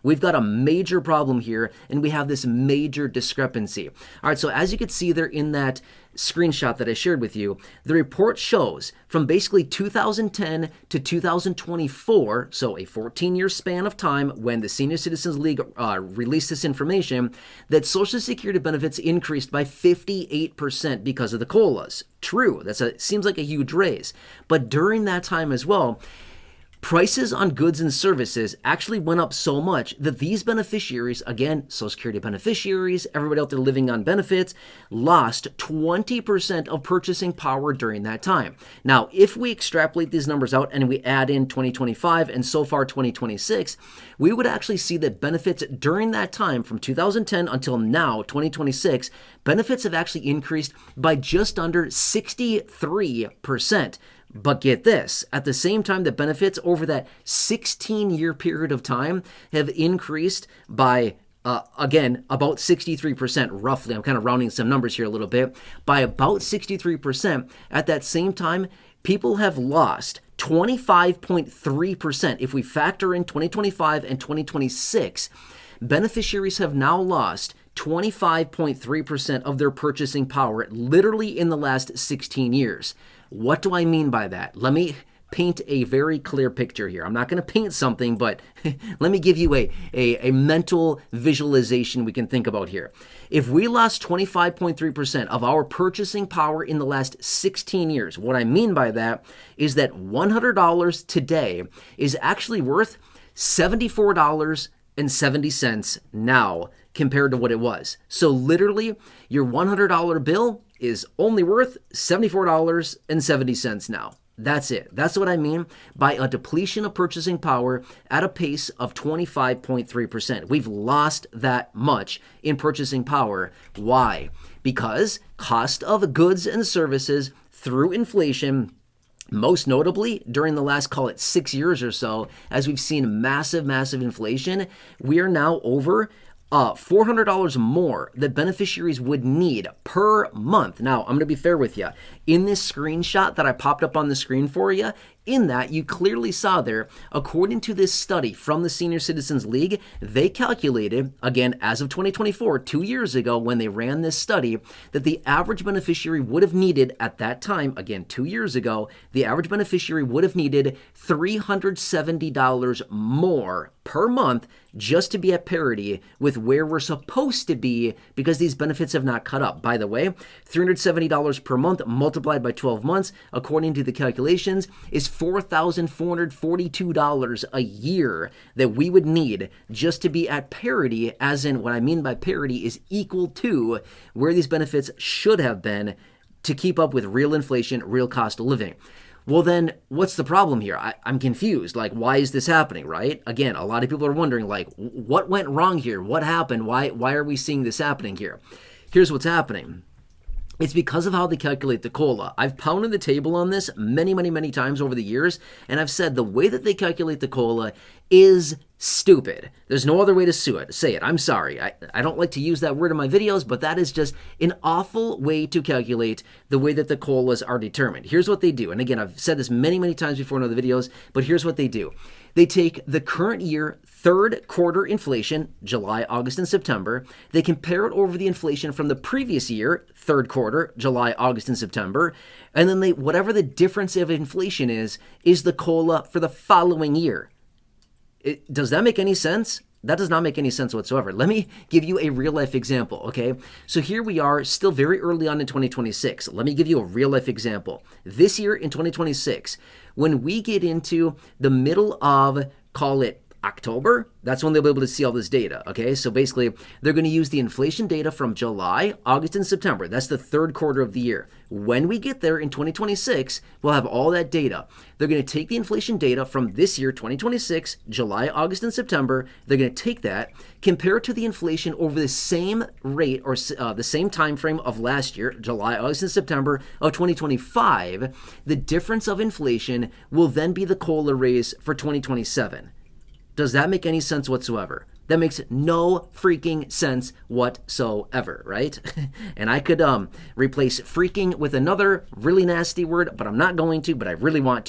We've got a major problem here, and we have this major discrepancy. All right, so as you can see there in that screenshot that I shared with you, the report shows from basically 2010 to 2024, so a 14-year span of time when the Senior Citizens League released this information, that Social Security benefits increased by 58% because of the COLAs. True, seems like a huge raise. But during that time as well, prices on goods and services actually went up so much that these beneficiaries, again, Social Security beneficiaries, everybody out there living on benefits, lost 20% of purchasing power during that time. Now, if we extrapolate these numbers out and we add in 2025 and so far 2026, we would actually see that benefits during that time from 2010 until now, 2026, benefits have actually increased by just under 63%. But get this, at the same time, the benefits over that 16-year period of time have increased by, again, about 63%, roughly. I'm kind of rounding some numbers here a little bit. By about 63%, at that same time, people have lost 25.3%. If we factor in 2025 and 2026, beneficiaries have now lost 25.3% of their purchasing power literally in the last 16 years. What do I mean by that? Let me paint a very clear picture here. I'm not going to paint something, but let me give you a mental visualization we can think about here. If we lost 25.3% of our purchasing power in the last 16 years, what I mean by that is that $100 today is actually worth $74.70 now compared to what it was. So literally, your $100 bill is only worth $74.70 now. That's it. That's what I mean by a depletion of purchasing power at a pace of 25.3%. We've lost that much in purchasing power. Why? Because cost of goods and services through inflation, most notably during the last, call it 6 years or so, as we've seen massive inflation, we are now over $400 more that beneficiaries would need per month. Now, I'm going to be fair with you. In this screenshot that I popped up on the screen for you, in that you clearly saw there, according to this study from the Senior Citizens League, they calculated, again, as of 2024, 2 years ago when they ran this study, that the average beneficiary would have needed at that time, again, 2 years ago, the average beneficiary would have needed $370 more per month just to be at parity with where we're supposed to be because these benefits have not caught up. By the way, $370 per month multiplied by 12 months, according to the calculations, is $4,442 a year that we would need just to be at parity, as in what I mean by parity is equal to where these benefits should have been to keep up with real inflation, real cost of living. Well, then what's the problem here? I'm confused. Like, why is this happening, right? Again, a lot of people are wondering, like, what went wrong here? What happened? Why are we seeing this happening here? Here's what's happening. It's because of how they calculate the COLA. I've pounded the table on this many times over the years, and I've said the way that they calculate the COLA is stupid. There's no other way to say it. I'm sorry. I don't like to use that word in my videos, but that is just an awful way to calculate the way that the COLAs are determined. Here's what they do. And again, I've said this many times before in other videos, but here's what they do. They take the current year third quarter inflation, July, August, and September. They compare it over the inflation from the previous year, third quarter, July, August, and September. And then whatever the difference of inflation is the COLA for the following year. Does that make any sense? That does not make any sense whatsoever. Let me give you a real life example, okay? So here we are still very early on in 2026. Let me give you a real life example. This year in 2026, when we get into the middle of, call it October, that's when they'll be able to see all this data, okay? So basically, they're going to use the inflation data from July, August, and September. That's the third quarter of the year. When we get there in 2026, we'll have all that data. They're going to take the inflation data from this year, 2026, July, August, and September. They're going to take that, compare it to the inflation over the same rate or the same time frame of last year, July, August, and September of 2025. The difference of inflation will then be the COLA raise for 2027. Does that make any sense whatsoever? That makes no freaking sense whatsoever, right? And I could replace freaking with another really nasty word, but I'm not going to, but I really want to.